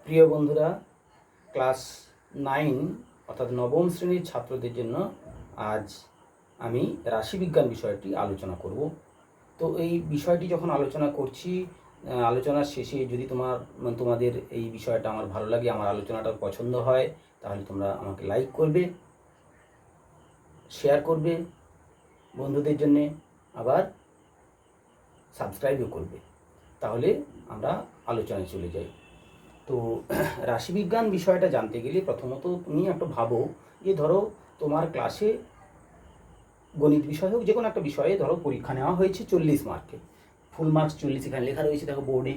প্রিয় বন্ধুরা, ক্লাস 9 অর্থাৎ নবম শ্রেণীর ছাত্রদের জন্য আজ আমি রাশিবিজ্ঞান বিষয়টি আলোচনা করব। তো এই বিষয়টি যখন আলোচনা করছি, আলোচনার শেষে যদি তোমাদের এই বিষয়টা আমার ভালো লাগে, আমার আলোচনাটা পছন্দ হয়, তাহলে তোমরা আমাকে লাইক করবে, শেয়ার করবে বন্ধুদের জন্যে, আবার সাবস্ক্রাইবও করবে। তাহলে আমরা আলোচনায় চলে যাই। তো রাশিবিজ্ঞান বিষয়টা জানতে গেলে প্রথমত তুমি একটা ভাবো যে ধরো তোমার ক্লাসে গণিত বিষয় হোক, যে কোনো একটা বিষয়ে ধরো পরীক্ষা নেওয়া হয়েছে 40 মার্কে, ফুল মার্কস 40 এখানে লেখা রয়েছে দেখো বোর্ডে,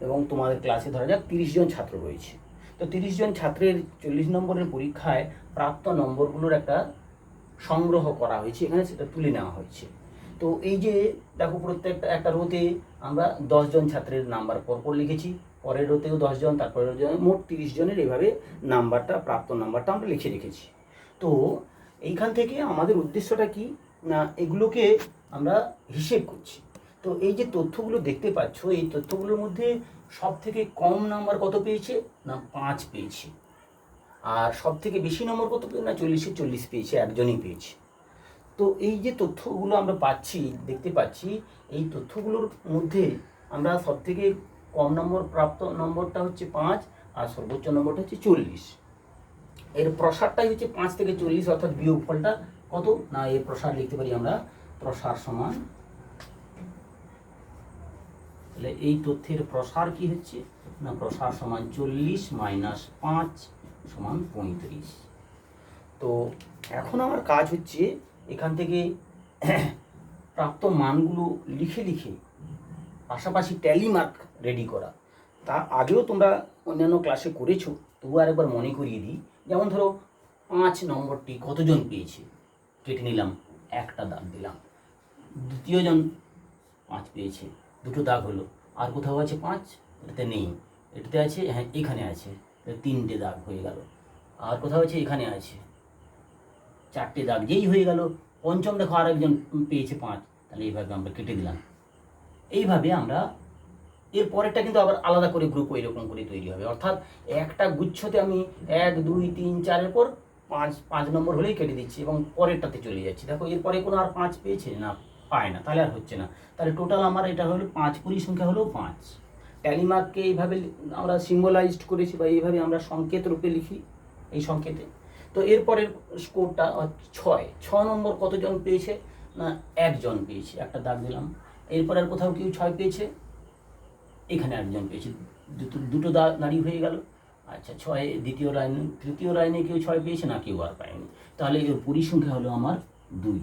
এবং তোমাদের ক্লাসে ধরা যাক 30 জন ছাত্র রয়েছে। তো 30 জন ছাত্রের 40 নম্বরের পরীক্ষায় প্রাপ্ত নম্বরগুলোর একটা সংগ্রহ করা হয়েছে, এখানে সেটা তুলে নেওয়া হয়েছে। তো এই যে দেখো প্রত্যেকটা একটা রোতে আমরা 10 জন ছাত্রের নাম্বার পরপর লিখেছি, পরের রোতেও 10 জন, তারপরের মোট 30 জনের এইভাবে নাম্বারটা, প্রাপ্ত নাম্বারটা আমরা লিখে রেখেছি। তো এইখান থেকে আমাদের উদ্দেশ্যটা কি না, এগুলোকে আমরা হিসেব করছি। তো এই যে তথ্যগুলো দেখতে পাচ্ছ, এই তথ্যগুলোর মধ্যে সব থেকে কম নাম্বার কত পেয়েছে না 5 পেয়েছে, আর সব থেকে বেশি নম্বর কত পেয়েছে না 40-এ 40 পেয়েছে, একজনই পেয়েছে। তো এই যে তথ্যগুলো আমরা পাচ্ছি, দেখতে পাচ্ছি, এই তথ্যগুলোর মধ্যে আমরা সব থেকে কম নম্বর প্রাপ্ত নম্বরটা হচ্ছে 5, আর সর্বোচ্চ নম্বরটা হচ্ছে 40। এর প্রসারটাই হচ্ছে 5 থেকে 40, অর্থাৎ বিয়োগফলটা কত না, এর প্রসার লিখতে পারি আমরা, প্রসার সমান, তাহলে এই তথ্যের প্রসার কি হচ্ছে না, প্রসার সমান 40 মাইনাস 5 সমান 35। তো এখন আমার কাজ হচ্ছে এখান থেকে প্রাপ্ত মানগুলো লিখে লিখে পাশাপাশি ট্যালি মার্ক রেডি করা। তা আগেও তোমরা অন্যান্য ক্লাসে করেছো, তবু আরেকবার মনে করিয়ে দিই। যেমন ধরো 5 নম্বরটি কতজন পেয়েছে, কেটে নিলাম, একটা দাগ দিলাম। দ্বিতীয় জন 5 পেয়েছে, দুটো দাগ হলো। আর কোথাও আছে 5, এটাতে নেই, এটাতে আছে, হ্যাঁ এখানে আছে, 3টে দাগ হয়ে গেল। আর কোথাও আছে, এখানে আছে, 4টে দাগ, যেই হয়ে গেল। পঞ্চম দেখো আর একজন পেয়েছে 5, তাহলে এইভাবে আমরা কেটে দিলাম। এইভাবে আমরা এর পরেরটা কিন্তু আবার আলাদা করে গ্রুপ এরকম করে তৈরি হবে, অর্থাৎ একটা গুচ্ছতে আমি 1 2 3 4-এর পর 5 নম্বর হলেই কেটে দিচ্ছি এবং পরেরটাতে চলে যাচ্ছি। দেখো এরপরে কোনো আর 5 পেয়েছে না, পায় না, তাহলে আর হচ্ছে না। তাহলে টোটাল আমার এটা হলো 5 পরিসংখ্যা হলো 5। ট্যালিমার্ককে এইভাবে আমরা সিম্বলাইজড করেছি, বা এইভাবে আমরা সংকেত রূপে লিখি, এই সংকেতে। তো এরপরের স্কোরটা 6 নম্বর কতজন পেয়েছে না, একজন পেয়েছে, একটা দাগ দিলাম। এরপর আর কোথাও কেউ 6 পেয়েছে, এখানে একজন পেয়েছে, দুটো দাঁড়িয়ে হয়ে গেল। আচ্ছা, 6 দ্বিতীয় লাইন, তৃতীয় লাইনে কেউ 6 পেয়েছে না, কেউ আর পায়নি, তাহলে এর পরিসংখ্যা হলো আমার 2।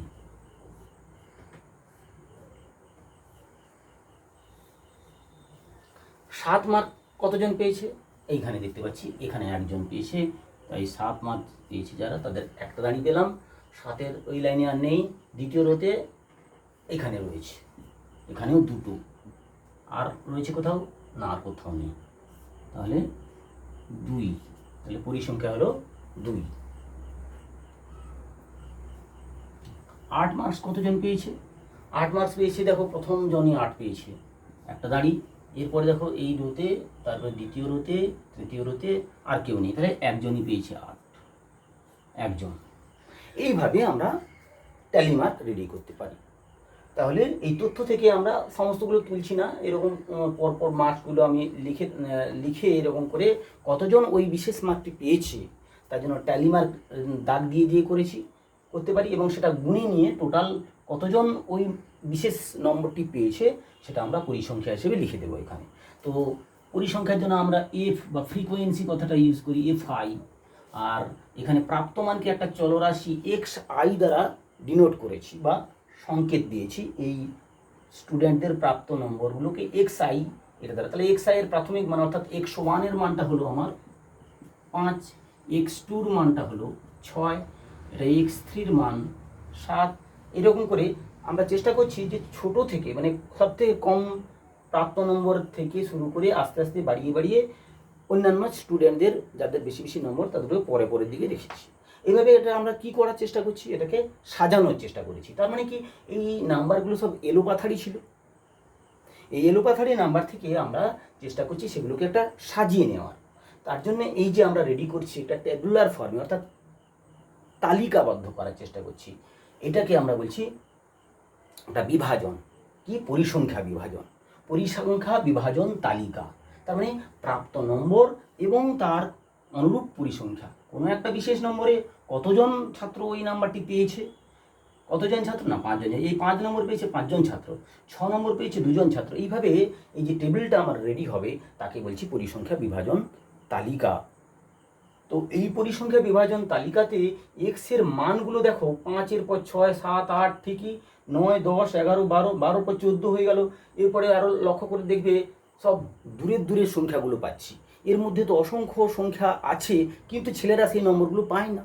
7 মার্ক কতজন পেয়েছে, এইখানে দেখতে পাচ্ছি, এখানে একজন পেয়েছে, তাই 7 মার্ক পেয়েছে যারা, তাদের একটা দাঁড়িয়ে পেলাম। 7-এর ওই লাইনে আর নেই, দ্বিতীয় রোতে এখানে রয়েছে, এখানেও দুটো, আর রয়েছে কোথাও না, আর কোথাও নেই, তাহলে 2, তাহলে পরিসংখ্যা হলো 2। 8 মার্কস কতজন পেয়েছে, 8 মার্কস পেয়েছে, দেখো প্রথম জনই 8 পেয়েছে, একটা দাঁড়ি। এরপরে দেখো এই রোতে, তারপরে দ্বিতীয় রোতে, তৃতীয় রোতে আর কেউ নেই, তাহলে একজনই পেয়েছে 8, একজন। এইভাবে আমরা ট্যালি মার্ক রেডি করতে পারি। তাহলে এই তথ্য থেকে আমরা সমস্তগুলো তুলছি না, এরকম পরপর মার্কসগুলো আমি লিখে এরকম করে কতজন ওই বিশেষ মার্কটি পেয়েছে তার জন্য ট্যালি মার্ক দাগ দিয়ে করতে পারি, এবং সেটা গুণে নিয়ে টোটাল কতজন ওই বিশেষ নম্বরটি পেয়েছে সেটা আমরা পরিসংখ্যা হিসেবে লিখে দেবো এখানে। তো পরিসংখ্যার জন্য আমরা এফ বা ফ্রিকোয়েন্সি কথাটা ইউজ করি, FI। আর এখানে প্রাপ্তমানকে একটা চলরাশি XI দ্বারা ডিনোট করেছি বা সংকেত দিয়েছি, এই স্টুডেন্টদের প্রাপ্ত নম্বরগুলোকে XI এটা দ্বারা। তাহলে XI এর প্রাথমিক মান অর্থাৎ X1 এর মানটা হলো আমার 5, X2-র মানটা হলো 6, এটা X3-র মান 7। এরকম করে আমরা চেষ্টা করছি যে ছোট থেকে, মানে সব থেকে কম প্রাপ্ত নম্বর থেকে শুরু করে আস্তে আস্তে বাড়িয়ে অন্যান্য স্টুডেন্টদের যাদের বেশি বেশি নম্বর তাদেরকে পরের দিকে রেখেছি। এইভাবে এটা আমরা কি করার চেষ্টা করছি, এটাকে সাজানোর চেষ্টা করেছি। তার মানে কি, এই নাম্বারগুলো সব এলোপাথারি ছিল, এই এলোপাথারি নাম্বার থেকে আমরা চেষ্টা করছি সেগুলোকে একটা সাজিয়ে নেওয়ার। তার জন্য এই যে আমরা রেডি করছি এটা ট্যাবুলার ফর্মে অর্থাৎ তালিকাবদ্ধ করার চেষ্টা করছি। এটাকে আমরা বলছি একটা বিভাজন, কি পরিসংখ্যা বিভাজন, পরিসংখ্যা বিভাজন তালিকা। তার মানে প্রাপ্ত নম্বর এবং তার অনুরূপ পরিসংখ্যা। কোনো একটা বিশেষ নম্বরে কতজন ছাত্র ওই নাম্বারটি পেয়েছে, কতজন ছাত্র না 5 জন, এই 5 নম্বর পেয়েছে 5 জন ছাত্র, 6 নম্বর পেয়েছে 2 জন ছাত্র। এইভাবে এই যে টেবিলটা আমার রেডি হবে তাকে বলছি পরিসংখ্যা বিভাজন তালিকা। তো এই পরিসংখ্যা বিভাজন তালিকাতে এক্সের মানগুলো দেখো 5-এর পর 6, 7, 8, ঠিকই 9, 10, 11, 12, 12 পর 14 হয়ে গেল। এরপরে আরও লক্ষ্য করে দেখবে সব দূরের দূরের সংখ্যাগুলো পাচ্ছি। এর মধ্যে তো অসংখ্য সংখ্যা আছে, কিন্তু ছেলেরা সেই নম্বরগুলো পায় না।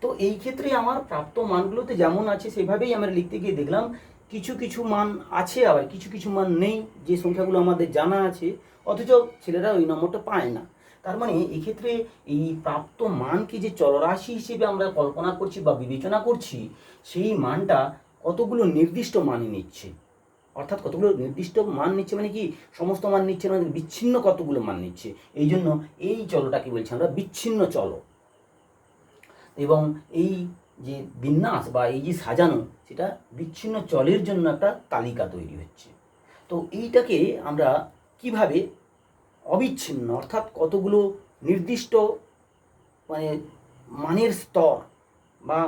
তো এই ক্ষেত্রে আমার প্রাপ্ত মানগুলোতে যেমন আছে সেভাবেই আমরা লিখতে গিয়ে দেখলাম কিছু কিছু মান আছে, আবার কিছু কিছু মান নেই, যে সংখ্যাগুলো আমাদের জানা আছে অথচ ছেলেরা ওই নম্বরটা পায় না। তার মানে এক্ষেত্রে এই প্রাপ্ত মানকে যে চলরাশি হিসেবে আমরা কল্পনা করছি বা বিবেচনা করছি, সেই মানটা কতগুলো নির্দিষ্ট মানে নিচ্ছে। অর্থাৎ কতগুলো নির্দিষ্ট মান নিচ্ছে মানে কি সমস্ত মান নিচ্ছে না, বিচ্ছিন্ন কতগুলো মান নিচ্ছে। এই জন্য এই চলটাকে বলছি আমরা বিচ্ছিন্ন চল। এবং এই যে বিন্যাস বা এই যে সাজানো, সেটা বিচ্ছিন্ন চলের জন্য একটা তালিকা তৈরি হচ্ছে। তো এইটাকে আমরা কিভাবে অবিচ্ছিন্ন অর্থাৎ কতগুলো নির্দিষ্ট মানে মানের স্তর বা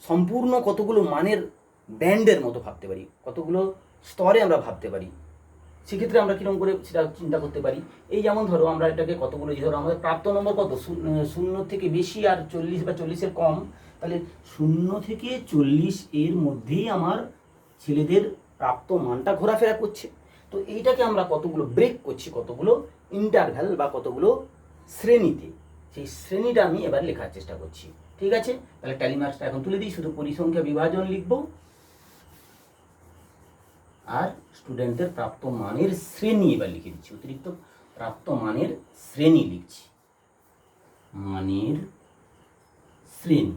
সম্পূর্ণ কতগুলো মানের ব্যান্ডের মতো ভাবতে পারি, কতগুলো স্তরে আমরা ভাবতে পারি, সেক্ষেত্রে আমরা কীরকম করে সেটা চিন্তা করতে পারি। এই যেমন ধরো আমরা এটাকে কতগুলো, ধরো আমাদের প্রাপ্ত নম্বর কত 0 থেকে বেশি আর 40 বা 40-এর কম, তাহলে 0 থেকে 40 এর মধ্যেই আমার ছেলেদের প্রাপ্ত মানটা ঘোরাফেরা করছে। তো এইটাকে আমরা কতগুলো ব্রেক করছি, কতগুলো ইন্টারভ্যাল বা কতগুলো শ্রেণীতে, সেই শ্রেণীটা আমি এবার লেখার চেষ্টা করছি। ঠিক আছে, তাহলে ট্যালি মার্কসটা এখন তুলে দিই, শুধু পরিসংখ্যা বিভাজন লিখব আর স্টুডেন্টের প্রাপ্ত মানের শ্রেণী এবার লিখে দিচ্ছি। অতিরিক্ত প্রাপ্ত মানের শ্রেণী লিখছি, মানের শ্রেণী।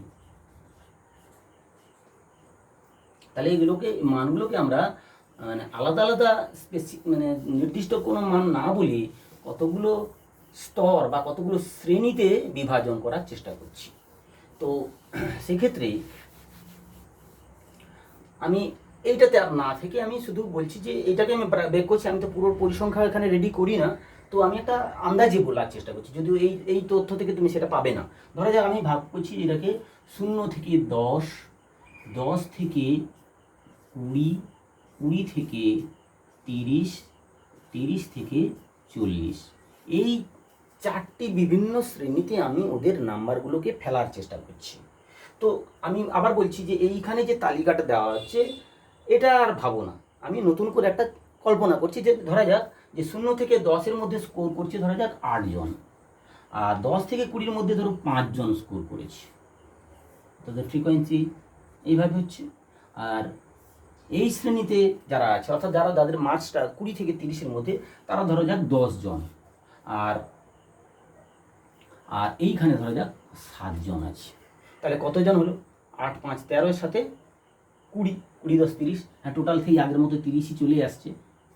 তাহলে এইগুলোকে মানগুলোকে আমরা মানে আলাদা আলাদা মানে নির্দিষ্ট কোনো মান না বলে কতগুলো স্তর বা কতগুলো শ্রেণীতে বিভাজন করার চেষ্টা করছি। তো সেক্ষেত্রে আমি এইটাতে আর না থেকে আমি শুধু বলছি যে এটাকে আমি বের করছি, আমি তো পুরো পরিসংখ্যা এখানে রেডি করি না, তো আমি একটা আন্দাজে বলার চেষ্টা করছি, যদিও এই তথ্য থেকে তুমি সেটা পাবে না। ধরা যাক আমি ভাগ করছি এটাকে 0 থেকে 10, 10 থেকে 20, 20 থেকে 30, 30 থেকে 40, এই 4টি বিভিন্ন শ্রেণীতে আমি ওদের নাম্বারগুলোকে ফেলার চেষ্টা করছি। তো আমি আবার বলছি যে এইখানে যে তালিকাটা দেওয়া হচ্ছে এটা আর ভাবো না, আমি নতুন করে একটা কল্পনা করছি যে ধরা যাক যে 0 থেকে 10-এর মধ্যে স্কোর করছে ধরা যাক 8 জন, আর 10 থেকে 20-এর মধ্যে ধরো 5 জন স্কোর করেছে, তাদের ফ্রিকোয়েন্সি এইভাবে হচ্ছে। আর এই শ্রেণীতে যারা আছে অর্থাৎ যারা তাদের মার্কসটা 20 থেকে 30-এর মধ্যে, তারা ধরো যাক 10 জন, আর এইখানে ধরা যাক 7 জন আছে। তাহলে কতজন হলো 8, 5, 13-এর সাথে 20, 20, 10, 30, হ্যাঁ টোটাল সেই আগের মতো 30ই চলে আসছে।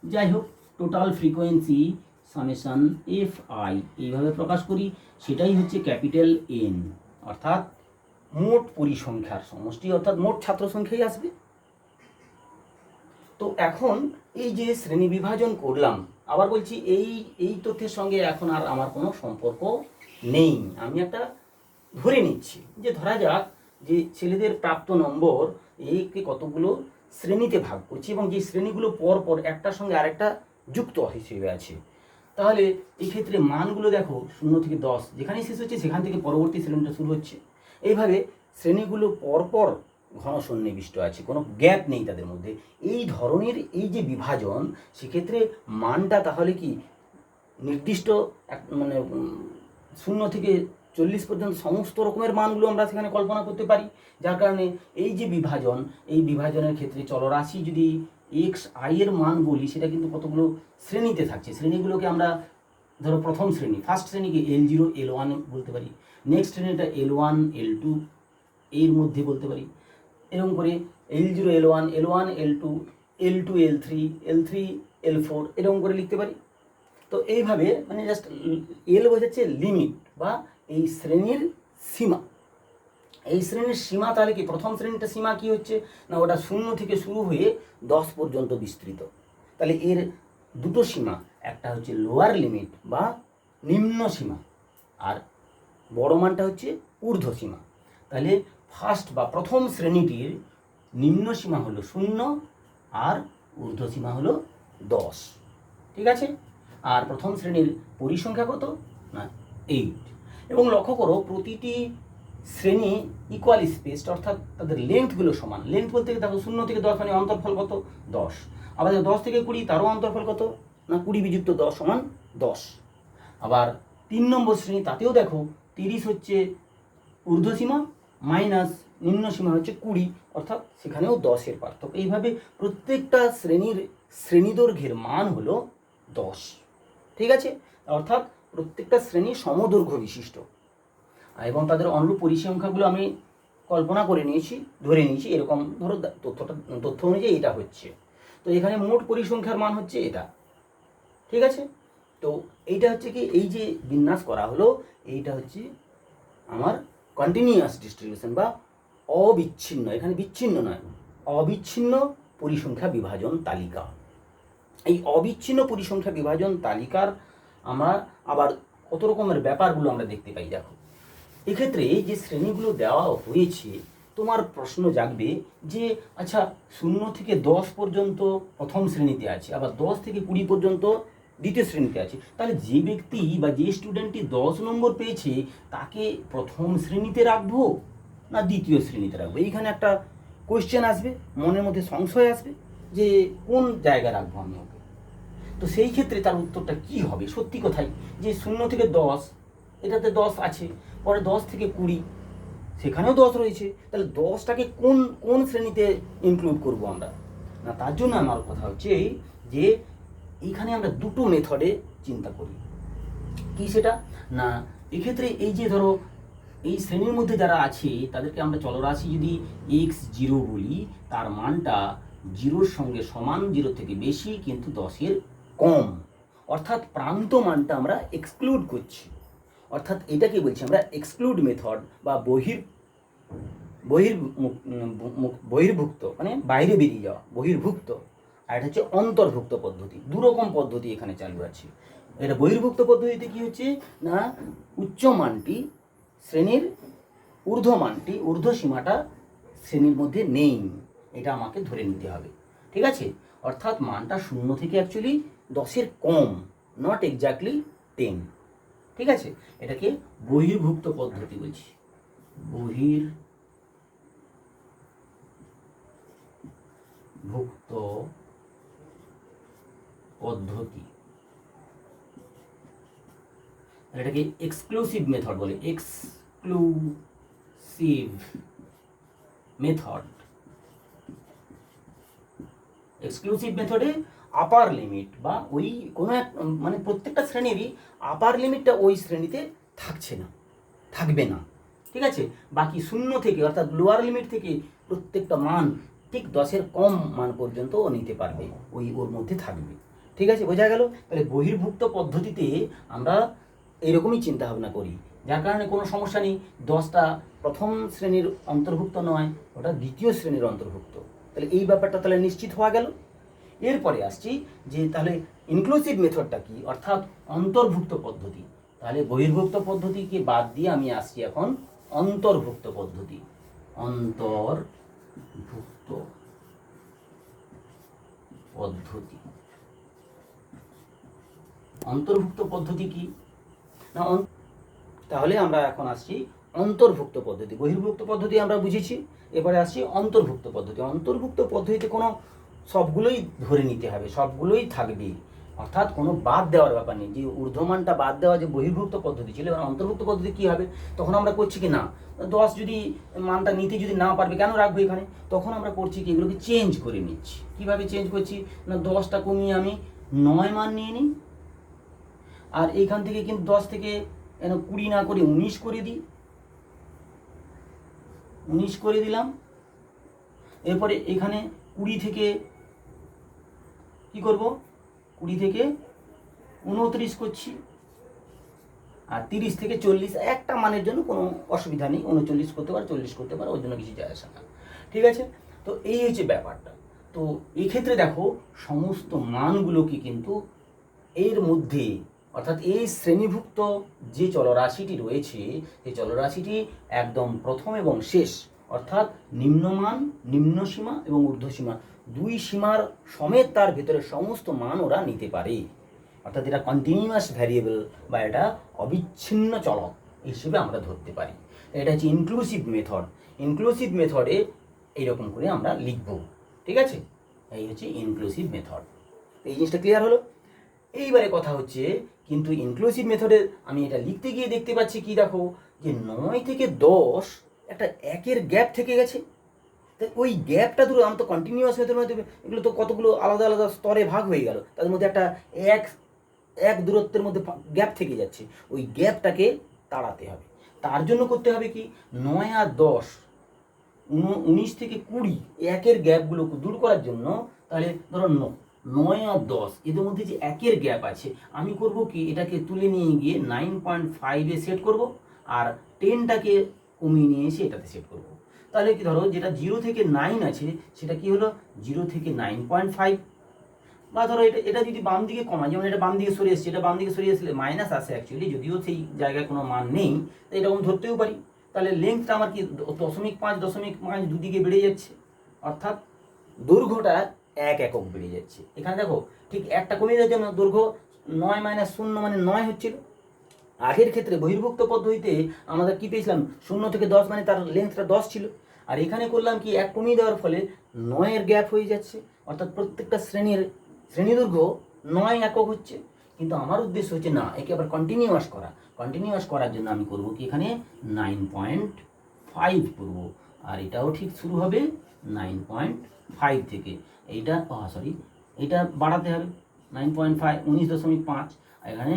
যাই হোক, টোটাল ফ্রিকোয়েন্সি সামেশন FI এইভাবে প্রকাশ করি, সেটাই হচ্ছে ক্যাপিটাল N, অর্থাৎ মোট পরিসংখ্যার সমষ্টি, অর্থাৎ মোট ছাত্র সংখ্যাই আসবে। তো এখন এই যে শ্রেণী বিভাজন করলাম, আবার বলছি এই তথ্যের সঙ্গে এখন আর আমার কোনো সম্পর্ক নেই, আমি একটা ধরে নিচ্ছি যে ধরা যাক যে ছেলেদের প্রাপ্ত নম্বর এইকে কতগুলো শ্রেণীতে ভাগ করছি এবং যে শ্রেণীগুলো পর পর একটার সঙ্গে আরেকটা যুক্ত হিসেবে আছে। তাহলে এই ক্ষেত্রে মানগুলো দেখো 0 থেকে 10 যেখানেই শেষ হচ্ছে সেখান থেকে পরবর্তী শ্রেণীটা শুরু হচ্ছে। এইভাবে শ্রেণীগুলো পরপর ঘন সন্নিবিষ্ট আছে, কোনো গ্যাপ নেই তাদের মধ্যে। এই ধরনের এই যে বিভাজন, সেক্ষেত্রে মানটা তাহলে কি নির্দিষ্ট মানে 0 থেকে 40 পর্যন্ত সমস্ত রকমের মানগুলো আমরা সেখানে কল্পনা করতে পারি। যার কারণে এই যে বিভাজন, এই বিভাজনের ক্ষেত্রে চলরাশি যদি xi এর মান বলি, সেটা কিন্তু কতগুলো শ্রেণীতে থাকছে। শ্রেণীগুলোকে আমরা ধরো প্রথম শ্রেণী, ফার্স্ট শ্রেণীকে L0, L1 বলতে পারি, নেক্সট শ্রেণীটা L1, L2 এর মধ্যে বলতে পারি, এরকম করে L0, L1, L1, L2, L2, L3, L3, L4 এরকম করে লিখতে পারি। তো এইভাবে মানে জাস্ট এল বোঝাচ্ছে লিমিট বা এই শ্রেণীর সীমা। এই শ্রেণীর সীমা তাহলে কি, প্রথম শ্রেণীটা সীমা কি হচ্ছে না, ওটা 0 থেকে শুরু হয়ে 10 পর্যন্ত বিস্তৃত। তাহলে এর দুটো সীমা, একটা হচ্ছে লোয়ার লিমিট বা নিম্ন সীমা, আর বড় মানটা হচ্ছে ঊর্ধ্ব সীমা। তাহলে ফার্স্ট বা প্রথম শ্রেণীটির নিম্ন সীমা হলো 0 আর ঊর্ধ্ব সীমা হলো 10। ঠিক আছে। আর প্রথম শ্রেণীর পরিসংখ্যা কত না 8। এবং লক্ষ্য করো প্রতিটি শ্রেণী ইকুয়াল স্পেসড, অর্থাৎ তাদের লেন্থগুলো সমান। লেন্থ বলতে দেখো 0 থেকে 10 মানে অন্তর্ফল কত 10। আবার 10 থেকে 20 তারও অন্তর্ফল কত না 20 বিযুক্ত 10 সমান 10। আবার 3 নম্বর শ্রেণী তাতেও দেখো 30 হচ্ছে ঊর্ধ্বসীমা মাইনাস নিম্ন সীমা হচ্ছে 20, অর্থাৎ সেখানেও 10-এর পার্থক্য। এইভাবে প্রত্যেকটা শ্রেণীর শ্রেণীদৈর্ঘ্যের মান হলো 10। ঠিক আছে। অর্থাৎ প্রত্যেকটা শ্রেণী সমদৈর্ঘ্য বিশিষ্ট, এবং তাদের অনুরূপ পরিসংখ্যাগুলো আমি কল্পনা করে নিয়েছি, ধরে নিয়েছি এরকম ধরো তথ্য অনুযায়ী এটা হচ্ছে। তো এখানে মোট পরিসংখ্যার মান হচ্ছে এটা। ঠিক আছে। তো এইটা হচ্ছে কি, এই যে বিন্যাস করা হলো এইটা হচ্ছে আমার কন্টিনিউয়াস ডিস্ট্রিবিউশন বা অবিচ্ছিন্ন, এখানে বিচ্ছিন্ন নয়, অবিচ্ছিন্ন পরিসংখ্যা বিভাজন তালিকা। এই অবিচ্ছিন্ন পরিসংখ্যা বিভাজন তালিকার আমরা আবার কত রকমের ব্যাপারগুলো আমরা দেখতে পাই। দেখো এক্ষেত্রে যে শ্রেণীগুলো দেওয়া হয়েছে, তোমার প্রশ্ন জাগবে যে আচ্ছা 0 থেকে 10 পর্যন্ত প্রথম শ্রেণীতে আছে, আবার 10 থেকে 20 পর্যন্ত দ্বিতীয় শ্রেণীতে আছে। তাহলে যে ব্যক্তি বা যে স্টুডেন্টটি 10 নম্বর পেয়েছে তাকে প্রথম শ্রেণীতে রাখবো না দ্বিতীয় শ্রেণীতে রাখবো? এইখানে একটা কোয়েশ্চেন আসবে, মনের মধ্যে সংশয় আসবে যে কোন জায়গায় রাখবো আমি ওকে। তো সেই ক্ষেত্রে তার উত্তরটা কি হবে? সত্যি কথাই যে 0 থেকে 10 এটাতে 10 আছে, পরে 10 থেকে 20 সেখানেও 10 রয়েছে, তাহলে 10টাকে কোন কোন শ্রেণীতে ইনক্লুড করব আমরা? না তার জন্য আমার কথা হচ্ছে এই যে এইখানে আমরা দুটো মেথডে চিন্তা করি। কি সেটা না, এক্ষেত্রে এই যে ধরো এই শ্রেণীর মধ্যে যারা আছে তাদেরকে আমরা চলরাশি যদি x0 বলি, তার মানটা 0-র সঙ্গে সমান, 0 থেকে বেশি কিন্তু 10-এর কম, অর্থাৎ প্রান্ত মানটা আমরা এক্সক্লুড করছি। অর্থাৎ এটাকে বলছি আমরা এক্সক্লুড মেথড বা বহির্ভুক্ত, মানে বাইরে বেরিয়ে যাওয়া, বহির্ভুক্ত। আর এটা হচ্ছে অন্তর্ভুক্ত পদ্ধতি। দুরকম পদ্ধতি এখানে চালু আছে। এটা বহির্ভুক্ত পদ্ধতিতে কি হচ্ছে না, উচ্চ মানটি শ্রেণীর ঊর্ধ্ব মানটি, ঊর্ধ্ব সীমাটা শ্রেণীর মধ্যে নেই, এটা আমাকে ধরে নিতে হবে। ঠিক আছে। অর্থাৎ মানটা 0 থেকে অ্যাকচুয়ালি 10-এর কম, নট এক্স্যাক্টলি 10। ঠিক আছে। এটাকে বহির্ভুক্ত পদ্ধতি বলছি, বহির্ভুক্ত পদ্ধতি। এটাকে এক্সক্লুসিভ মেথড বলে, এক্সক্লুসিভ মেথড। এক্সক্লুসিভ মেথডে আপার লিমিট বা ওই কোনো এক মানে প্রত্যেকটা শ্রেণীরই আপার লিমিটটা ওই শ্রেণীতে থাকবে না। ঠিক আছে। বাকি 0 থেকে অর্থাৎ লোয়ার লিমিট থেকে প্রত্যেকটা মান ঠিক 10-এর কম মান পর্যন্ত ও নিতে পারবে, ওর মধ্যে থাকবে। ঠিক আছে, বোঝা গেল? তাহলে বহির্ভুক্ত পদ্ধতিতে আমরা এরকমই চিন্তা ভাবনা করি, যার কারণে কোনো সমস্যা নেই। 10টা প্রথম শ্রেণীর অন্তর্ভুক্ত নয়, ওটা দ্বিতীয় শ্রেণীর অন্তর্ভুক্ত। তাহলে এই ব্যাপারটা তাহলে নিশ্চিত হওয়া গেল। এরপরে আসছি যে তাহলে ইনক্লুসিভ মেথডটা কি, অর্থাৎ অন্তর্ভুক্ত পদ্ধতি। তাহলে বহির্ভুক্ত পদ্ধতিকে বাদ দিয়ে আমি আসছি এখন অন্তর্ভুক্ত পদ্ধতি। অন্তর্ভুক্ত পদ্ধতি, অন্তর্ভুক্ত পদ্ধতি কি না, তাহলে আমরা এখন আসছি অন্তর্ভুক্ত পদ্ধতি। বহির্ভুক্ত পদ্ধতি আমরা বুঝেছি, এবারে আসছি অন্তর্ভুক্ত পদ্ধতি। অন্তর্ভুক্ত পদ্ধতিতে কোনো সবগুলোই ধরে নিতে হবে, সবগুলোই থাকবে, অর্থাৎ কোনো বাদ দেওয়ার ব্যাপার নেই। যে ঊর্ধ্বমানটা বাদ দেওয়া যে বহির্ভুক্ত পদ্ধতি ছিল, এবার অন্তর্ভুক্ত পদ্ধতি কী হবে, তখন আমরা করছি কি না 10 যদি মানটা নিতে যদি না পারবে কেন রাখবো এখানে, তখন আমরা করছি কি এগুলোকে চেঞ্জ করে নিচ্ছি। কীভাবে চেঞ্জ করছি না, 10টা কমিয়ে আমি 9 মান নিয়ে নিই, আর এইখান থেকে কিন্তু 10 থেকে 20 না করে 19 করে দিই, 19 করে দিলাম। এরপরে এখানে 20 থেকে কি করব, 20 থেকে 29 করছি, আর 30 থেকে 40 একটা মানের জন্য কোনো অসুবিধা নেই, 39 করতে পারে, 40 করতে পারে, ওর জন্য কিছু যায় আসে না। ঠিক আছে, তো এই হচ্ছে ব্যাপারটা। তো এই ক্ষেত্রে দেখো সমস্ত মানগুলোকে কিন্তু এর মধ্যে, অর্থাৎ এই শ্রেণীভুক্ত যে চলরাশিটি রয়েছে সেই চলরাশিটি একদম প্রথম এবং শেষ, অর্থাৎ নিম্নমান, নিম্নসীমা এবং ঊর্ধ্বসীমা দুই সীমার সমেত তার ভেতরে সমস্ত মান ওরা নিতে পারে। অর্থাৎ এটা কন্টিনিউয়াস ভ্যারিয়েবল বা এটা অবিচ্ছিন্ন চলক হিসেবে আমরা ধরতে পারি। এটা হচ্ছে ইনক্লুসিভ মেথড। ইনক্লুসিভ মেথডে এইরকম করে আমরা লিখব। ঠিক আছে, এই হচ্ছে ইনক্লুসিভ মেথড। এই জিনিসটা ক্লিয়ার হলো। এইবারে কথা হচ্ছে কিন্তু ইনক্লুসিভ মেথডে আমি এটা লিখতে গিয়ে দেখতে পাচ্ছি কি, দেখো যে 9 থেকে 10 একটা একের গ্যাপ থেকে গেছে। তাই ওই গ্যাপটা ধরো আমি তো কন্টিনিউয়াস মেথডের মধ্যে এগুলো তো কতগুলো আলাদা আলাদা স্তরে ভাগ হয়ে গেল, তাদের মধ্যে একটা এক দূরত্বের মধ্যে গ্যাপ থেকে যাচ্ছে। ওই গ্যাপটাকে তাড়াতে হবে। তার জন্য করতে হবে কি, 9 আর 10, 19 থেকে 20 একের গ্যাপগুলোকে দূর করার জন্য, তাহলে ধরো 9 আর 10 এদের মধ্যে যে একের গ্যাপ আছে, আমি করব কি, এটাকে তুলে নিয়ে গিয়ে 9.5-এ সেট করব, আর 10টাকে কমিয়ে নিয়ে এসে এটাতে সেট করব। তাহলে কি, ধরো যেটা 0 থেকে 9 আছে সেটা কি হলো 0 থেকে 9.5, বা ধরো এটা যদি বাম দিকে কমায়, যেমন এটা বাম দিকে সরে এসছে, এটা বাম দিকে সরিয়ে আসলে মাইনাস আসে অ্যাকচুয়ালি, যদিও সেই জায়গায় কোনো মান নেই, তো এরকম ধরতেও পারি। তাহলে লেন্থটা আমার কি 0.5 দুদিকে বেড়ে যাচ্ছে, অর্থাৎ দৈর্ঘ্যটা 1 একক বেড়ে যাচ্ছে। এখানে দেখো ঠিক একটা কমে যাচ্ছে না, দৈর্ঘ্য 9 - 0 মানে 9 হচ্ছিল। আগের ক্ষেত্রে বহির্ভুক্ত পদ্ধতিতে আমরা কি পেয়েছিলাম, 0 থেকে 10 মানে তার লেন্থটা 10 ছিল। আর এখানে করলাম কি, 1 কমিয়ে দেওয়ার ফলে 9-এর গ্যাপ হয়ে যাচ্ছে, অর্থাৎ প্রত্যেকটা শ্রেণী দৈর্ঘ্য 9 একক হচ্ছে। কিন্তু আমার উদ্দেশ্য হচ্ছে না, একে আবার কন্টিনিউয়াস করা। কন্টিনিউয়াস করার জন্য আমি করব কি, এখানে 9.5 করব, আর এটাও ঠিক শুরু হবে 9.5 থেকে। এইটা এটা বাড়াতে হবে 9.5, 19.5, এখানে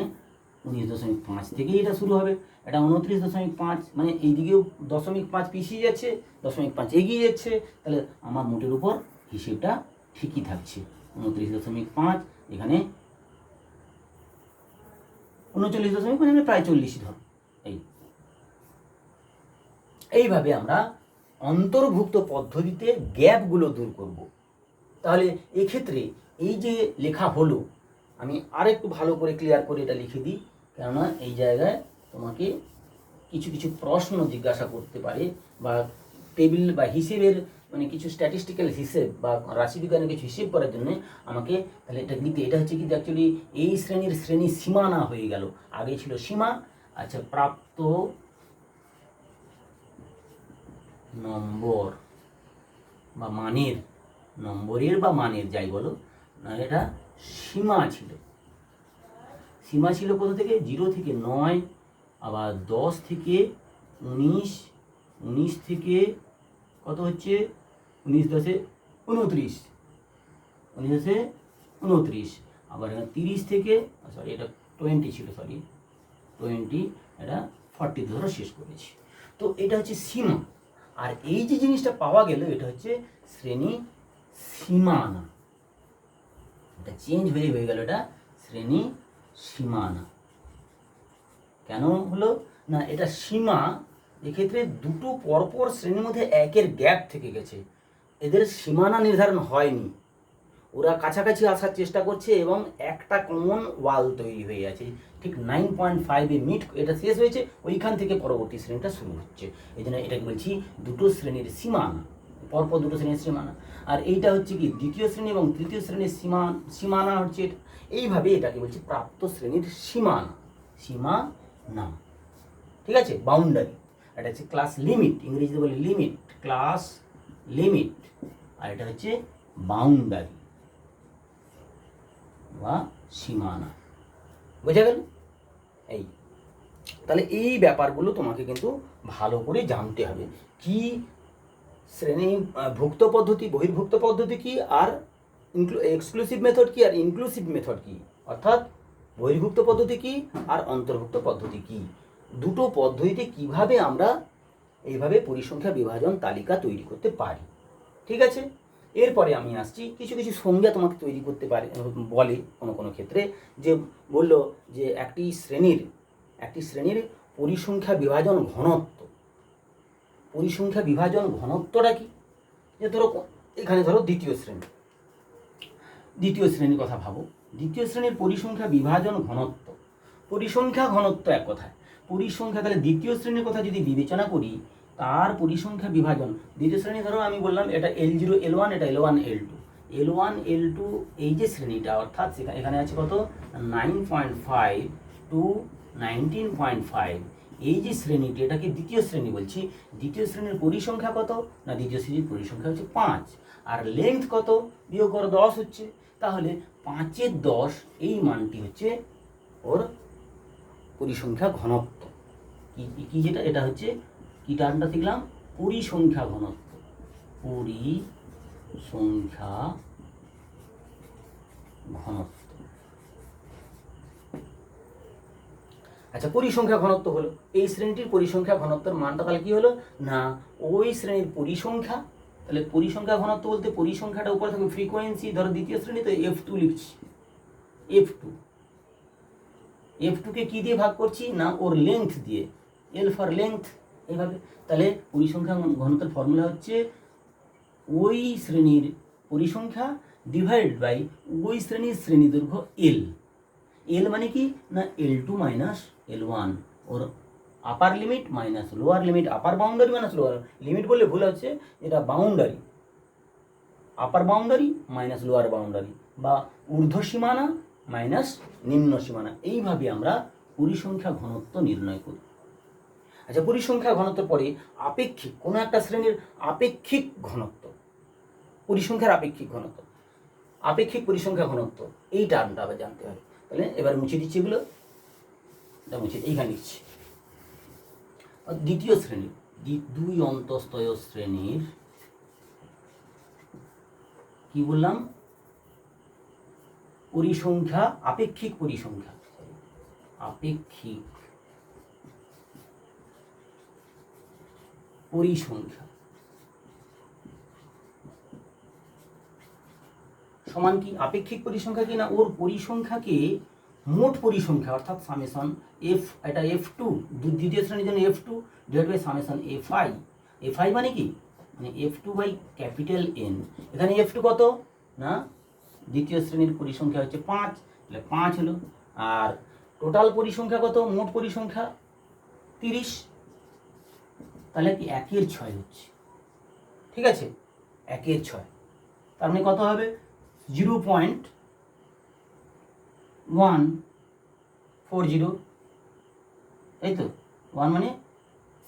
19.5 থেকেই এটা শুরু হবে। এটা 29.5, মানে এইদিকেও 0.5 পিছিয়ে যাচ্ছে, 0.5 এগিয়ে যাচ্ছে। তাহলে আমার মোটের উপর হিসেবটা ঠিকই থাকছে। 29.5, এখানে 39.5, মানে প্রায় 40 ধর। এইভাবে আমরা অন্তর্ভুক্ত পদ্ধতিতে গ্যাপগুলো দূর করব। তাহলে এক্ষেত্রে এই যে লেখা হলো, আমি আরেকটু ভালো করে ক্লিয়ার করে এটা লিখে দিই, কেননা এই জায়গায় তোমাকে কিছু কিছু প্রশ্ন জিজ্ঞাসা করতে পারে, বা টেবিল বা হিসেবের মানে কিছু স্ট্যাটিস্টিক্যাল হিসেব বা রাশিবিজ্ঞানের কিছু হিসেব করার জন্য আমাকে তাহলে এটা নিতে, এটা হচ্ছে কি অ্যাকচুয়ালি এই শ্রেণী সীমানা হয়ে গেল, আগে ছিল সীমা। আচ্ছা, প্রাপ্ত নম্বর বা মানের, নম্বরের বা মানের যাই বলো না, এটা সীমা ছিল। সীমা ছিল কোথা থেকে, 0 থেকে 9, আবার 10 থেকে 19, 19 থেকে কত হচ্ছে, 19 × 10 = 29, 19 × 10 = 29, আবার এখানে 30 থেকে এটা 20 ছিল, 20, এটা 40 ধরো শেষ করেছি। তো এটা হচ্ছে সীমা। আর এই যে জিনিসটা পাওয়া গেল, এটা হচ্ছে শ্রেণী সীমানা। এটা চেঞ্জ হয়ে গেল, এটা শ্রেণী সীমানা। কেন হলো না, এটা সীমা, এক্ষেত্রে দুটো পরপর শ্রেণীর মধ্যে একের গ্যাপ থেকে গেছে, এদের সীমানা নির্ধারণ হয়নি, ওরা কাছাকাছি আসার চেষ্টা করছে এবং একটা কমন ওয়াল তৈরি হয়ে আছে। ঠিক 9.5-এ মিট এটা শেষ হয়েছে, ওইখান থেকে পরবর্তী শ্রেণীটা শুরু হচ্ছে। এই জন্য এটাকে বলছি দুটো শ্রেণীর সীমানা, পরপর দুটো শ্রেণীর সীমানা। আর এইটা হচ্ছে কি দ্বিতীয় শ্রেণী এবং তৃতীয় শ্রেণীর সীমানা হচ্ছে এটা। এইভাবে এটাকে বলছি প্রাপ্ত শ্রেণীর সীমানা। ঠিক আছে, বাউন্ডারি। এটা হচ্ছে ক্লাস লিমিট, ইংরেজিতে বলে লিমিট, ক্লাস লিমিট। আর এটা হচ্ছে বাউন্ডারি বা সীমানা। বোঝা গেল? এই তাহলে এই ব্যাপারগুলো তোমাকে কিন্তু ভালো করে জানতে হবে, কি শ্রেণীভুক্ত পদ্ধতি, বহির্ভুক্ত পদ্ধতি কি, আর এক্সক্লুসিভ মেথড কি, আর ইনক্লুসিভ মেথড কি, অর্থাৎ বহির্ভুক্ত পদ্ধতি কি আর অন্তর্ভুক্ত পদ্ধতি কি, দুটো পদ্ধতিতে কিভাবে আমরা এইভাবে পরিসংখ্যা বিভাজন তালিকা তৈরি করতে পারি। ঠিক আছে, এরপরে আমি আসছি কিছু কিছু সংজ্ঞা তোমাকে তৈরি করতে পারে, বলে কোনো কোনো ক্ষেত্রে, যে বললো যে একটি শ্রেণীর পরিসংখ্যা বিভাজন ঘনত্ব। পরিসংখ্যা বিভাজন ঘনত্বটা কি? যে ধরো এখানে ধরো দ্বিতীয় শ্রেণীর কথা ভাবো। দ্বিতীয় শ্রেণীর পরিসংখ্যা বিভাজন ঘনত্ব, পরিসংখ্যা ঘনত্ব এক কথায় পরিসংখ্যা, তাহলে দ্বিতীয় শ্রেণীর কথা যদি বিবেচনা করি, তার পরিসংখ্যা বিভাজন দ্বিতীয় শ্রেণী ধরো আমি বললাম এটা L0 L1, এটা L1 L2 এই যে শ্রেণীটা, অর্থাৎ এখানে আছে কত 9.5 টু 19.5, এই যে শ্রেণীটি এটাকে দ্বিতীয় শ্রেণী বলছি। দ্বিতীয় শ্রেণীর পরিসংখ্যা কত না, দ্বিতীয় শ্রেণীর পরিসংখ্যা হচ্ছে 5, আর লেন্থ কত বিয়োগ করো 10 হচ্ছে, তাহলে 5-এর 10 এই মানটি হচ্ছে ওর পরিসংখ্যা ঘনত্ব। কি যেটা এটা হচ্ছে কি টার্মটা শিখলাম, পরিসংখ্যা ঘনত্ব। পরিসংখ্যা ঘনত্ব। আচ্ছা, পরিসংখ্যা ঘনত্ব হলো এই শ্রেণীটির পরিসংখ্যা ঘনত্বের মানটা, তাহলে কি হলো না ওই শ্রেণীর পরিসংখ্যা, তাহলে পরিসংখ্যা ঘনত্ব বলতে পরিসংখ্যাটা উপরে থাকবে ফ্রিকোয়েন্সি, ধরো দ্বিতীয় শ্রেণীতে F2 লিখছি, F2 কে কি দিয়ে ভাগ করছি না ওর লেন্থ দিয়ে, L ফর লেন্থ, এইভাবে। তাহলে পরিসংখ্যা ঘনত্বের ফর্মুলা হচ্ছে ওই শ্রেণীর পরিসংখ্যা ডিভাইড বাই ওই শ্রেণীর শ্রেণী দৈর্ঘ্য L মানে কি না L2 মাইনাস L1, ওর upper limit minus lower limit, upper boundary minus lower limit বললে ভুল হচ্ছে, এটা boundary, upper boundary minus lower boundary, বা ঊর্ধ্ব সীমানা মাইনাস নিম্ন সীমানা, এইভাবে আমরা পরিসংখ্যা ঘনত্ব নির্ণয় করি। আচ্ছা, পরিসংখ্যা ঘনত্বের পরে আপেক্ষিক, কোনো একটা শ্রেণীর আপেক্ষিক ঘনত্ব, পরিসংখ্যার আপেক্ষিক ঘনত্ব, আপেক্ষিক পরিসংখ্যা ঘনত্ব, এই টার্মটা আবার জানতে হবে। তাহলে এবার মুছে দিচ্ছি এগুলো, এটা মুছে এইখানে লিখছি। দ্বিতীয় শ্রেণী, দুই অন্তস্তয় শ্রেণীর কি বললাম, পরিসংখ্যা, আপেক্ষিক পরিসংখ্যা, আপেক্ষিক পরিসংখ্যা সমান কি, আপেক্ষিক পরিসংখ্যা কি না ওর পরিসংখ্যাকে মোট পরিসংখ্যা অর্থাৎ সামেশন এফ, এটা F2 দ্বিতীয় শ্রেণীর জন্য F2 divide by summation FI মানে কি, মানে F2 বাই ক্যাপিটাল N। এখানে F2 কত না দ্বিতীয় শ্রেণীর পরিসংখ্যা হচ্ছে 5, তাহলে 5 হলো, আর টোটাল পরিসংখ্যা কত, মোট পরিসংখ্যা 30, তাহলে কি 1/6 হচ্ছে, ঠিক আছে 1/6, তার মানে কত হবে 0.140, এই তো 1 মানে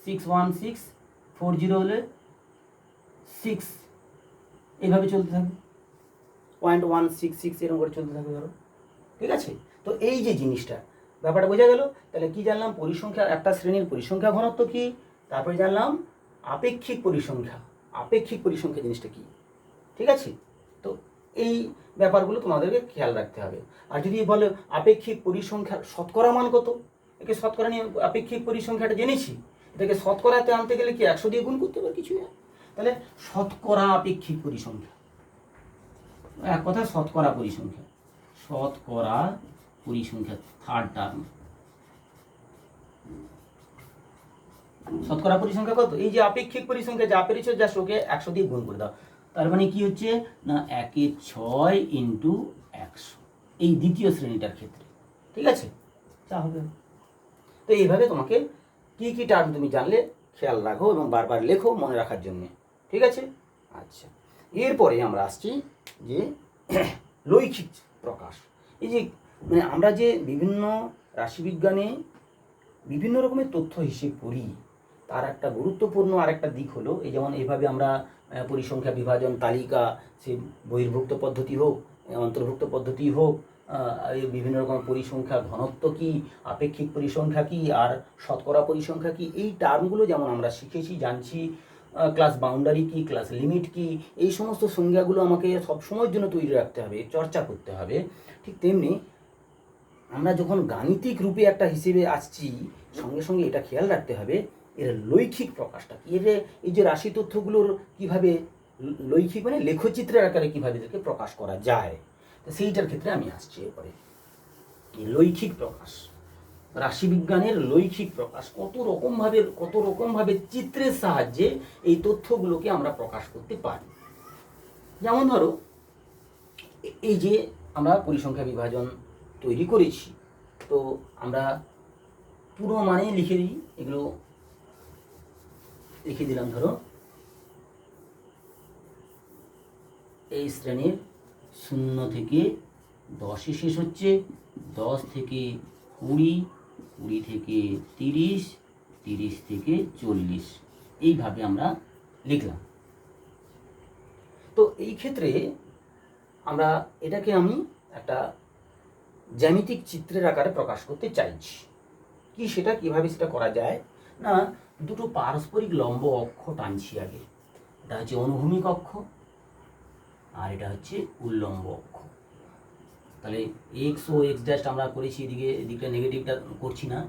61640 হলে 6, এইভাবে চলতে থাকবে 0.166 এরকম করে চলতে থাকবে ধরো, ঠিক আছে। তো এই যে জিনিসটা ব্যাপারটা বোঝা গেল। তাহলে কি জানলাম, পরিসংখ্যা, একটা শ্রেণীর পরিসংখ্যা ঘনত্ব কি, তারপরে জানলাম আপেক্ষিক পরিসংখ্যা জিনিসটা কি, ঠিক আছে। তো এই ব্যাপারগুলো তোমাদেরকে খেয়াল রাখতে হবে। আর যদি বলে আপেক্ষিক পরিসংখ্যার শতকরা মান কত, একে শতকরা নিয়ে আপেক্ষিক পরিসংখ্যাটা জেনেছি, এটাকে শতকরাতে আনতে গেলে কি 100 দিয়ে গুণ করতে হবে, কিছু না। তাহলে শতকরা আপেক্ষিক পরিসংখ্যা, এক কথা শতকরা পরিসংখ্যা, থার্ড টার্ম, শতকরা পরিসংখ্যা কত, এই যে আপেক্ষিক পরিসংখ্যা যা পেরেছ যা শোকে 100 দিয়ে গুণ করে দাও, তার মানে কি হচ্ছে না 1/6 ইন্টু 100, এই দ্বিতীয় শ্রেণীটার ক্ষেত্রে, ঠিক আছে, যা হবে। তো এইভাবে তোমাকে কি কি টার্ম তুমি জানলে খেয়াল রাখো এবং বারবার লেখো মনে রাখার জন্য, ঠিক আছে। আচ্ছা, এরপরে আমরা আসছি যে লৈখিক প্রকাশ। এই যে মানে আমরা যে বিভিন্ন রাশিবিজ্ঞানে বিভিন্ন রকমের তথ্য হিসেব করি, তার একটা গুরুত্বপূর্ণ আরেকটা দিক হলো, এই যেমন এইভাবে আমরা পরিসংখ্যা বিভাজন তালিকা, সে বহির্ভুক্ত পদ্ধতি হোক অন্তর্ভুক্ত পদ্ধতি হোক, বিভিন্ন রকম পরিসংখ্যা ঘনত্ব কি, আপেক্ষিক পরিসংখ্যা কি, আর শতকরা পরিসংখ্যা কি, এই টার্মগুলো যেমন আমরা শিখেছি জানছি, ক্লাস বাউন্ডারি কি, ক্লাস লিমিট কি, এই সমস্ত সংজ্ঞাগুলো আমাকে সবসময়ের জন্য তৈরি রাখতে হবে, চর্চা করতে হবে। ঠিক তেমনি আমরা যখন গাণিতিক রূপে একটা হিসেবে আসছি, সঙ্গে সঙ্গে এটা খেয়াল রাখতে হবে এর লৈখিক প্রকাশটা কি, এই যে রাশি তথ্যগুলোর কিভাবে লৈখিক মানে লেখচিত্রের আকারে কীভাবে এদেরকে প্রকাশ করা যায়, তো সেইটার ক্ষেত্রে আমি আসছি এরপরে। লৈখিক প্রকাশ, রাশিবিজ্ঞানের লৈখিক প্রকাশ, কত রকমভাবে চিত্রের সাহায্যে এই তথ্যগুলোকে আমরা প্রকাশ করতে পারি। যেমন ধরো এই যে আমরা পরিসংখ্যা বিভাজন তৈরি করেছি, তো আমরা পুরো মানে লিখে দিই, এগুলো লিখে দিলাম। ধরো এই শ্রেণীর 0 থেকে 10-এ শেষ হচ্ছে, 10 থেকে 20, 20 থেকে 30, 30 থেকে 40, এইভাবে আমরা লিখলাম। তো এই ক্ষেত্রে আমরা এটাকে আমি একটা জ্যামিতিক চিত্রের আকারে প্রকাশ করতে চাইছি। কি সেটা কিভাবে সেটা করা যায় না, দুটো পারস্পরিক লম্ব অক্ষ টানছি আগে, এটা হচ্ছে অনুভূমিক অক্ষ আর এটা হচ্ছে উল্লম্ব অক্ষ। তাহলে এক্স ও এক্স ড্যাশ আমরা করেছি, এদিকটা নেগেটিভটা করছি না,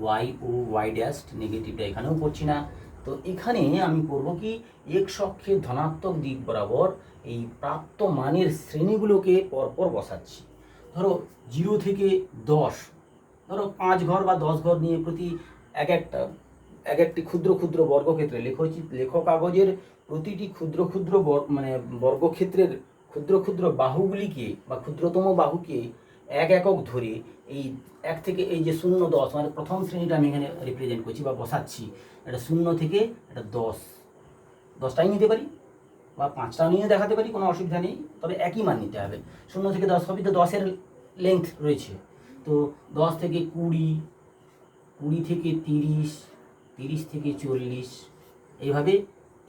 ওয়াই ও ওয়াই ড্যাশ নেগেটিভটা এখানেও করছি না। তো এখানে আমি করব কি, এক্স অক্ষের ধনাত্মক দিক বরাবর এই প্রাপ্ত মানের শ্রেণীগুলোকে পরপর বসাচ্ছি। ধরো 0 থেকে 10, ধরো 5 ঘর বা 10 ঘর নিয়ে প্রতি এক একটি ক্ষুদ্র ক্ষুদ্র বর্গক্ষেত্রে লেখ কাগজের প্রতিটি ক্ষুদ্র ক্ষুদ্র মানে বর্গক্ষেত্রের ক্ষুদ্র ক্ষুদ্র বাহুগুলিকে বা ক্ষুদ্রতম বাহুকে এক একক ধরে এই 1 থেকে এই যে 0, 10 মানে প্রথম শ্রেণীটা আমি এখানে রিপ্রেজেন্ট করছি বা বসাচ্ছি, এটা 0 থেকে এটা 10টাই নিতে পারি বা 5টাও নিয়ে দেখাতে পারি, কোনো অসুবিধা নেই, তবে একই মান নিতে হবে। 0 থেকে 10 সবই তো 10-এর লেন্থ রয়েছে। তো 10 থেকে 20, 20 থেকে 30, 30 থেকে 40, এইভাবে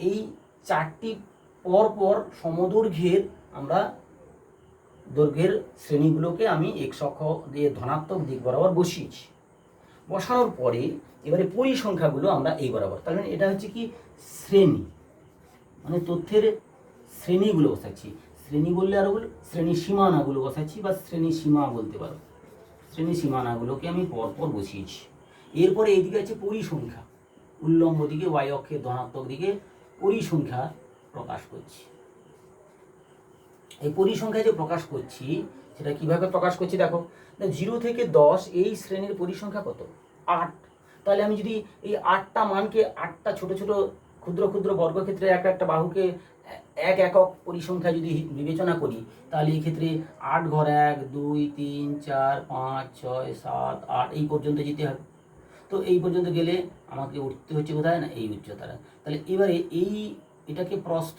এই 4টি পরপর সমদৈর্ঘ্যের আমরা দৈর্ঘ্যের শ্রেণীগুলোকে আমি এক্স অক্ষ দিয়ে ধনাত্মক দিক বরাবর বসিয়েছি। বসানোর পরে এবারে পরিসংখ্যাগুলো আমরা এই বরাবর, তার মানে এটা হচ্ছে কি শ্রেণী, মানে তথ্যের শ্রেণীগুলো বসাচ্ছি। শ্রেণী বললে আরও বলি শ্রেণী সীমানাগুলো বসাচ্ছি বা শ্রেণী সীমা বলতে পারো, শ্রেণী সীমানাগুলোকে আমি পরপর বসিয়েছি। এরপরে এইদিকে আছে পরিসংখ্যা, উল্লম্ব দিকে ওয়াই অক্ষের ধনাত্মক দিকে পরিসংখ্যা প্রকাশ করছি। এই পরিসংখ্যা যে প্রকাশ করছি সেটা কিভাবে প্রকাশ করছি দেখো, 0 থেকে 10 এই শ্রেণীর পরিসংখ্যা কত, 8। তাহলে আমি যদি এই 8টা মানকে 8টা ছোট ছোট ক্ষুদ্র ক্ষুদ্র বর্গক্ষেত্রে একটা বাহুকে এক একক পরিসংখ্যা যদি বিবেচনা করি, তাহলে এই ক্ষেত্রে 8 ঘর 1, 2, 3, 4, 5, 6, 7, 8 এই পর্যন্ত যেতে হবে। তো এই পর্যন্ত গেলে আমাকে উঠতে হচ্ছে কোথায় না, এই উচ্চতাটা। তাহলে এবারে এটাকে প্রস্থ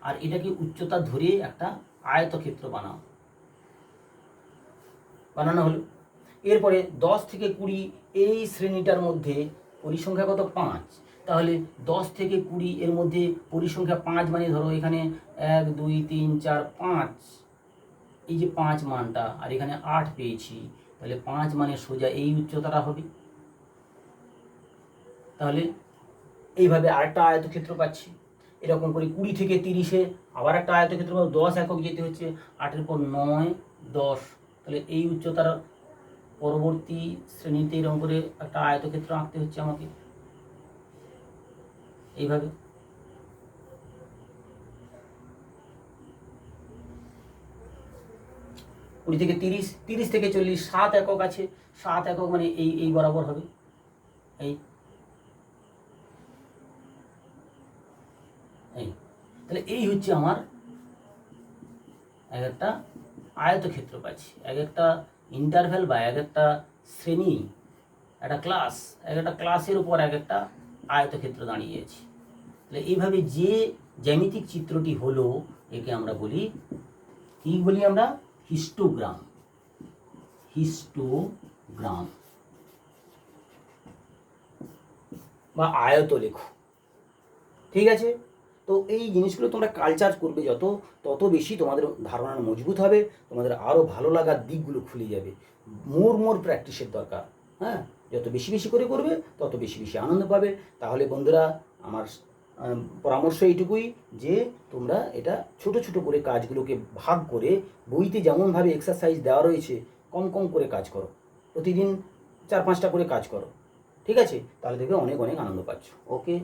আর এটাকে উচ্চতা ধরে একটা আয়তক্ষেত্র বানানো হলো। এরপরে 10 থেকে 20 এই শ্রেণীটার মধ্যে পরিসংখ্যা কত, 5। তাহলে 10 থেকে 20 এর মধ্যে পরিসংখ্যা 5, মানে ধরো এখানে 1, 2, 3, 4, 5, এই যে 5 মানটা, আর এখানে 8 পেয়েছি, তাহলে 5 মানে সোজা এই উচ্চতাটা হবে। তাহলে এইভাবে আরেকটা আয়তক্ষেত্র পাচ্ছি। এরকম করে 20 থেকে 30-এ আবার একটা আয়তক্ষেত্র, 10 একক যেতে হচ্ছে, 8-এর পর 9, 10, তাহলে এই উচ্চতার পরবর্তী শ্রেণীতে এরকম করে একটা আয়তক্ষেত্র আঁকতে হচ্ছে আমাকে এইভাবে। কুড়ি থেকে 30, 30 থেকে 40, 7 একক আছে, 7 একক মানে এই বরাবর হবে, এই তাহলে এই হচ্ছে আমার এক একটা আয়তক্ষেত্র পাচ্ছি, এক একটা ইন্টারভ্যাল বা এক একটা শ্রেণী, একটা ক্লাস, এক একটা ক্লাসের উপর এক একটা আয়তক্ষেত্র দাঁড়িয়েছে। তাহলে এইভাবে যে জ্যামিতিক চিত্রটি হলো একে আমরা বলি, কি বলি আমরা, হিস্টোগ্রাম। হিস্টোগ্রাম বা আয়তলেখ, ঠিক আছে। তো এই জিনিসগুলো তোমরা কালচার করবে যত, তত বেশি তোমাদের ধারণা মজবুত হবে, তোমাদের আরও ভালো লাগার দিকগুলো খুলে যাবে। মোর প্র্যাকটিসের দরকার, হ্যাঁ, যত বেশি বেশি করে করবে তত বেশি বেশি আনন্দ পাবে। তাহলে বন্ধুরা আমার পরামর্শ এইটুকুই যে তোমরা এটা ছোট ছোট করে কাজগুলোকে ভাগ করে, বইতে যেমনভাবে এক্সারসাইজ দেওয়া রয়েছে কম কম করে কাজ করো, প্রতিদিন 4-5টা করে কাজ করো, ঠিক আছে, তাহলে দেখবে অনেক অনেক আনন্দ পাচ্ছ। ওকে।